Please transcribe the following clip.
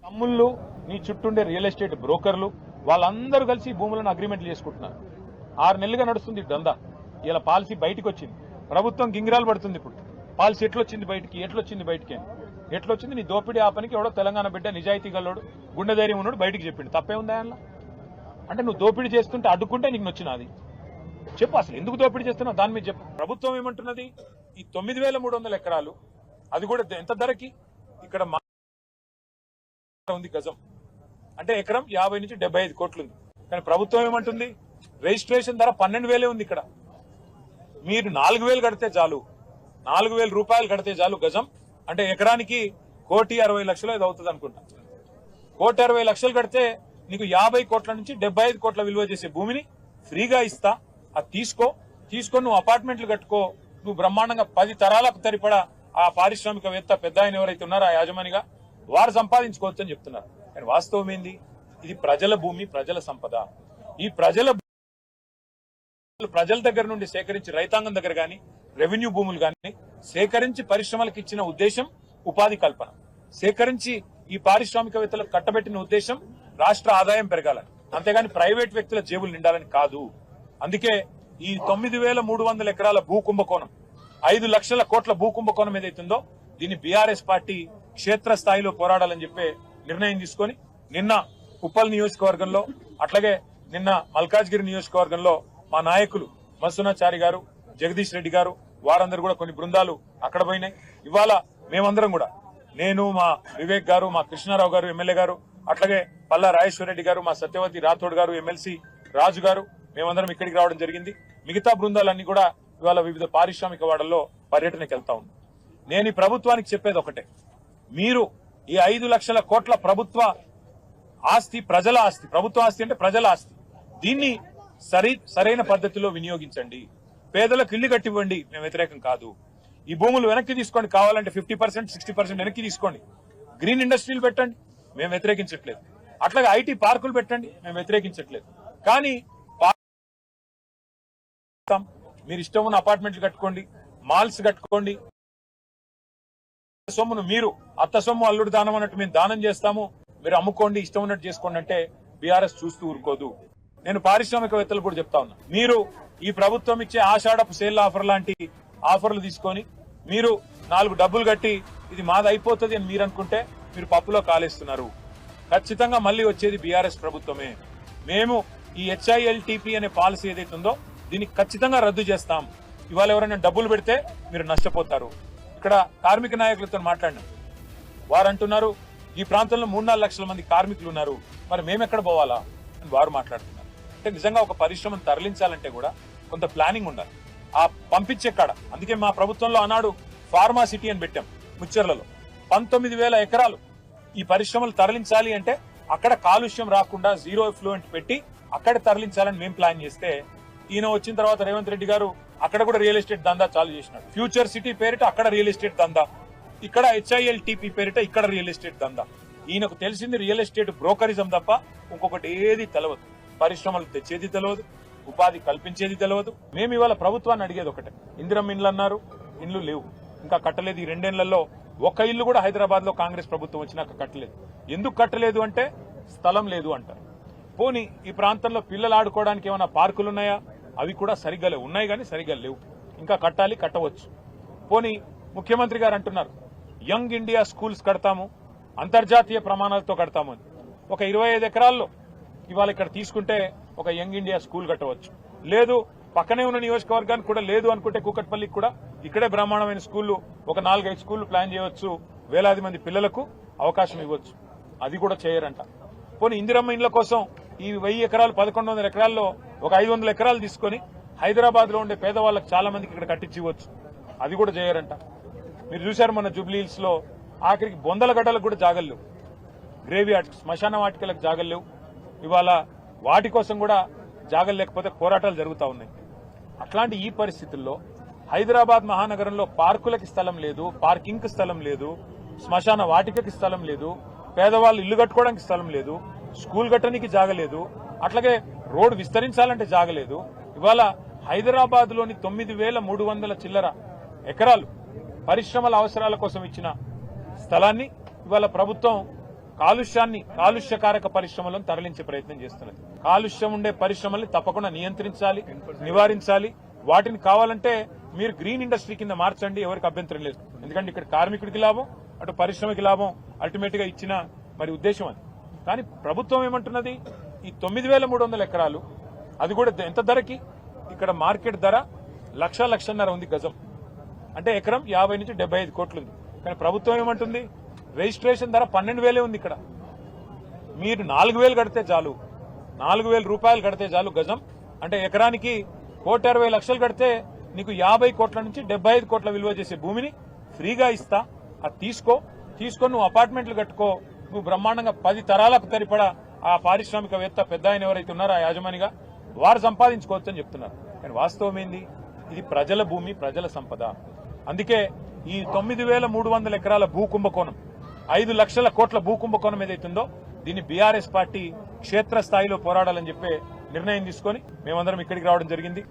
తమ్ముళ్ళు నీ చుట్టూండే real estate బ్రోకర్లు వాళ్ళందరూ కలిసి భూములను అగ్రిమెంట్లు చేసుకుంటున్నారు. 6 నెలలుగా నడుస్తుంది దందా. ఇలా పాలసీ బయటకు వచ్చింది. ప్రభుత్వం గింగిరాలు పడుతుంది. ఇప్పుడు పాలసీ ఎట్లొచ్చింది బయటికి ఎట్లొచ్చింది నీ దోపిడీ ఆపనికి ఎవడో తెలంగాణ బిడ్డ నిజాయితీ గల్లోడు గుండె ధైర్యం ఉన్నాడు బయటికి చెప్పిండు. తప్పే ఉందా అలా? అంటే నువ్వు దోపిడీ చేస్తుంటే అడ్డుకుంటే నీకు నచ్చినది చెప్పు. అసలు ఎందుకు దోపిడీ చేస్తున్నావు దాని మీద చెప్పు. ప్రభుత్వం ఏమంటున్నది, ఈ 9,300 ఎకరాలు అది కూడా ఎంత ధరకి ఇక్కడ ఉంది గజం అంటే ఎకరం 50 నుంచి 75 కోట్లు ఉంది. కానీ ప్రభుత్వం ఏమంటుంది, రిజిస్ట్రేషన్ ధర 12,000 ఉంది. ఇక్కడ మీరు 4,000 కడితే చాలు, 4,000 రూపాయలు కడితే చాలు గజం. అంటే ఎకరానికి 1,60,00,000 ఇది అవుతుంది అనుకుంటా. 1,60,00,000 కడితే నీకు 50 కోట్ల నుంచి 75 కోట్ల విలువ చేసే భూమిని ఫ్రీగా ఇస్తా. అది తీసుకొని నువ్వు అపార్ట్మెంట్లు కట్టుకో. నువ్వు బ్రహ్మాండంగా 10 తరాలకు తరిపడా ఆ పారిశ్రామికవేత్త పెద్ద ఆయన ఎవరైతే ఉన్నారో ఆ యాజమానిగా వారు సంపాదించుకోవచ్చు అని చెప్తున్నారు. కానీ వాస్తవం ఏంది, ఇది ప్రజల భూమి, ప్రజల సంపద. ఈ ప్రజల దగ్గర నుండి సేకరించి రైతాంగం దగ్గర గాని రెవెన్యూ భూములు గాని సేకరించి పరిశ్రమలకు ఇచ్చిన ఉద్దేశం ఉపాధి కల్పన, సేకరించి ఈ పారిశ్రామికవేత్తలకు కట్టబెట్టిన ఉద్దేశం రాష్ట్ర ఆదాయం పెరగాలని, అంతేగాని ప్రైవేట్ వ్యక్తుల జేబులు నిండాలని కాదు. అందుకే ఈ 9,300 ఎకరాల భూ కుంభకోణం, 5 లక్షల కోట్ల భూ కుంభకోణం ఏదైతుందో దీన్ని బీఆర్ఎస్ పార్టీ క్షేత్రస్థాయిలో పోరాడాలని చెప్పే నిర్ణయం తీసుకొని నిన్న ఉప్పల్ నియోజకవర్గంలో అట్లాగే నిన్న మల్కాజ్గిరి నియోజకవర్గంలో మా నాయకులు మత్సునాచారి గారు, జగదీష్ రెడ్డి గారు వారందరూ కూడా కొన్ని బృందాలు అక్కడ పోయినాయి. ఇవాళ మేమందరం కూడా, నేను, మా వివేక్ గారు, మా కృష్ణారావు గారు ఎమ్మెల్యే గారు, అట్లాగే పల్లా రాజేశ్వర రెడ్డి గారు, మా సత్యవతి రాథోడ్ గారు, ఎమ్మెల్సీ రాజు గారు, మేమందరం ఇక్కడికి రావడం జరిగింది. మిగతా బృందాలన్నీ కూడా ఇవాళ వివిధ పారిశ్రామిక వాడల్లో పర్యటనకు వెళ్తా ఉంది. నేను ఈ ప్రభుత్వానికి చెప్పేది ఒకటే, మీరు ఈ 5 లక్షల కోట్ల ప్రభుత్వ ఆస్తి, ప్రజల ఆస్తి, ప్రభుత్వ ఆస్తి అంటే ప్రజల ఆస్తి, దీన్ని సరైన పద్ధతిలో వినియోగించండి. పేదలకు ఇల్లు కట్టివ్వండి, మేము వ్యతిరేకం కాదు. ఈ భూములు వెనక్కి తీసుకోండి, కావాలంటే 50%, 60% వెనక్కి తీసుకోండి. గ్రీన్ ఇండస్ట్రీలు పెట్టండి, మేము వ్యతిరేకించట్లేదు. అట్లాగే ఐటీ పార్కులు పెట్టండి, మేము వ్యతిరేకించట్లేదు. కానీ మీరు ఇష్టం ఉన్న అపార్ట్మెంట్లు కట్టుకోండి, మాల్స్ కట్టుకోండి. సొమ్మును మీరు అత్త సొమ్ము అల్లుడు దానం అన్నట్టు మేము దానం చేస్తాము, మీరు అమ్ముకోండి, ఇష్టం ఉన్నట్టు చేసుకోండి అంటే బీఆర్ఎస్ చూస్తూ ఊరుకోదు. నేను పారిశ్రామికవేత్తలు కూడా చెప్తా ఉన్నా, మీరు ఈ ప్రభుత్వం ఇచ్చే ఆషాఢపు సేల్ ఆఫర్ లాంటి ఆఫర్లు తీసుకొని మీరు 4 డబ్బులు కట్టి ఇది మాది అయిపోతుంది అని మీరు అనుకుంటే మీరు పప్పులో కాలేస్తున్నారు. ఖచ్చితంగా మళ్ళీ వచ్చేది బీఆర్ఎస్ ప్రభుత్వమే. మేము ఈ HILTP అనే పాలసీ ఏదైతే ఉందో దీన్ని ఖచ్చితంగా రద్దు చేస్తాం. ఇవాళ ఎవరైనా డబ్బులు పెడితే మీరు నష్టపోతారు. ఇక్కడ కార్మిక నాయకులతో మాట్లాడినాం, వారు అంటున్నారు ఈ ప్రాంతంలో 3-4 లక్షల మంది కార్మికులు ఉన్నారు, మరి మేమెక్కడ పోవాలా అని వారు మాట్లాడుతున్నారు. అంటే నిజంగా ఒక పరిశ్రమను తరలించాలంటే కూడా కొంత ప్లానింగ్ ఉండాలి. ఆ పంపించే కాడ, అందుకే మా ప్రభుత్వంలో ఆనాడు ఫార్మా సిటీ అని పెట్టాం ముచ్చెర్లలో. 19,000 ఎకరాలు ఈ పరిశ్రమలు తరలించాలి అంటే అక్కడ కాలుష్యం రాకుండా జీరో ఎఫ్లూయెంట్ పెట్టి అక్కడ తరలించాలని మేము ప్లాన్ చేస్తే, ఈయన వచ్చిన తర్వాత రేవంత్ రెడ్డి గారు అక్కడ కూడా రియల్ ఎస్టేట్ దందా చాలు చేసినాడు. ఫ్యూచర్ సిటీ పేరిట అక్కడ రియల్ ఎస్టేట్ దందా, ఇక్కడ HILTP పేరిట ఇక్కడ రియల్ ఎస్టేట్ దందా. ఈయనకు తెలిసింది రియల్ ఎస్టేట్ బ్రోకరిజం తప్ప ఇంకొకటి ఏది తెలియదు. పరిశ్రమలు తెచ్చేది తెలియదు, ఉపాధి కల్పించేది తెలియదు. మేము ఇవాళ ప్రభుత్వాన్ని అడిగేది ఒకటే, ఇందిరమ్మ ఇండ్లు అన్నారు, ఇండ్లు లేవు, ఇంకా కట్టలేదు. ఈ 2 ఏళ్లలో ఒక్క ఇల్లు కూడా హైదరాబాద్ లో కాంగ్రెస్ ప్రభుత్వం వచ్చినాక కట్టలేదు. ఎందుకు కట్టలేదు అంటే స్థలం లేదు అంటారు. పోనీ ఈ ప్రాంతంలో పిల్లలు ఆడుకోవడానికి ఏమైనా పార్కులు ఉన్నాయా? అవి కూడా సరిగ్గా లేవు, ఉన్నాయి కానీ సరిగ్గా లేవు, ఇంకా కట్టాలి, కట్టవచ్చు. పోనీ ముఖ్యమంత్రి గారు అంటున్నారు యంగ్ ఇండియా స్కూల్స్ కడతాము, అంతర్జాతీయ ప్రమాణాలతో కడతాము అని. ఒక 25 ఎకరాల్లో ఇవాళ ఇక్కడ తీసుకుంటే ఒక యంగ్ ఇండియా స్కూల్ కట్టవచ్చు. లేదు పక్కనే ఉన్న నియోజకవర్గానికి కూడా లేదు అనుకుంటే కూకట్పల్లికి కూడా ఇక్కడే బ్రహ్మాండమైన స్కూళ్లు, ఒక 4-5 స్కూళ్లు ప్లాన్ చేయవచ్చు, వేలాది మంది పిల్లలకు అవకాశం ఇవ్వచ్చు. అది కూడా చేయరంట. పోనీ ఇందిరమ్మ ఇండ్ల కోసం ఈ 1000 ఎకరాలు 1100 ఎకరాల్లో ఒక 500 ఎకరాలు తీసుకొని హైదరాబాద్ లో ఉండే పేదవాళ్ళకి చాలా మందికి ఇక్కడ కట్టించి ఇవ్వచ్చు. అది కూడా చేయరంట. మీరు చూశారు మన జూబ్లీ హిల్స్ లో ఆఖరికి బొందల గడ్డలకు కూడా జాగలేవు, గ్రేవీ శ్మశాన వాటికలకు జాగలేవు. ఇవాళ వాటి కోసం కూడా జాగలు లేకపోతే పోరాటాలు జరుగుతూ ఉన్నాయి. అట్లాంటి ఈ పరిస్థితుల్లో హైదరాబాద్ మహానగరంలో పార్కులకి స్థలం లేదు, పార్కింగ్ కి స్థలం లేదు, శ్మశాన వాటికకి స్థలం లేదు, పేదవాళ్ళు ఇల్లు కట్టుకోవడానికి స్థలం లేదు, స్కూల్ కట్టడానికి జాగలేదు, అట్లాగే రోడ్డు విస్తరించాలంటే జాగలేదు. ఇవాళ హైదరాబాద్ లోని 9,300 చిల్లర ఎకరాలు పరిశ్రమల అవసరాల కోసం ఇచ్చిన స్థలాన్ని ఇవాళ ప్రభుత్వం కాలుష్యకారక పరిశ్రమలను తరలించే ప్రయత్నం చేస్తున్నది. కాలుష్యం ఉండే పరిశ్రమల్ని తప్పకుండా నియంత్రించాలి, నివారించాలి. వాటిని కావాలంటే మీరు గ్రీన్ ఇండస్ట్రీ కింద మార్చండి, ఎవరికి అభ్యంతరం లేదు. ఎందుకంటే ఇక్కడ కార్మికుడికి లాభం, అటు పరిశ్రమకి లాభం, అల్టిమేట్ గా ఇచ్చిన మరి ఉద్దేశం అది. కానీ ప్రభుత్వం ఏమంటున్నది, ఈ 9,300 ఎకరాలు అది కూడా ఎంత ధరకి? ఇక్కడ మార్కెట్ ధర 1,00,000-1,50,000 ఉంది గజం, అంటే ఎకరం 50 నుంచి 75 కోట్లు ఉంది. కానీ ప్రభుత్వం ఏమంటుంది, రిజిస్ట్రేషన్ ధర 12,000 ఉంది. ఇక్కడ మీరు 4,000 కడితే చాలు, 4,000 రూపాయలు కడితే చాలు గజం, అంటే ఎకరానికి 1,60,00,000 కడితే నీకు 50 కోట్ల నుంచి 75 కోట్ల విలువ చేసే భూమిని ఫ్రీగా ఇస్తా, అది తీసుకొని నువ్వు అపార్ట్మెంట్లు కట్టుకో, నువ్వు బ్రహ్మాండంగా 10 తరాలకు సరిపడా ఆ పారిశ్రామికవేత్త పెద్ద ఆయన ఎవరైతే ఉన్నారో ఆ యాజమానిగా వారు సంపాదించుకోవచ్చు అని చెప్తున్నారు. కానీ వాస్తవం ఏంది, ఇది ప్రజల భూమి, ప్రజల సంపద. అందుకే ఈ 9,300 ఎకరాల భూ కుంభకోణం, 5 లక్షల కోట్ల భూ కుంభకోణం ఏదైతుందో దీన్ని బీఆర్ఎస్ పార్టీ క్షేత్రస్థాయిలో పోరాడాలని చెప్పి నిర్ణయం తీసుకొని మేమందరం ఇక్కడికి రావడం జరిగింది.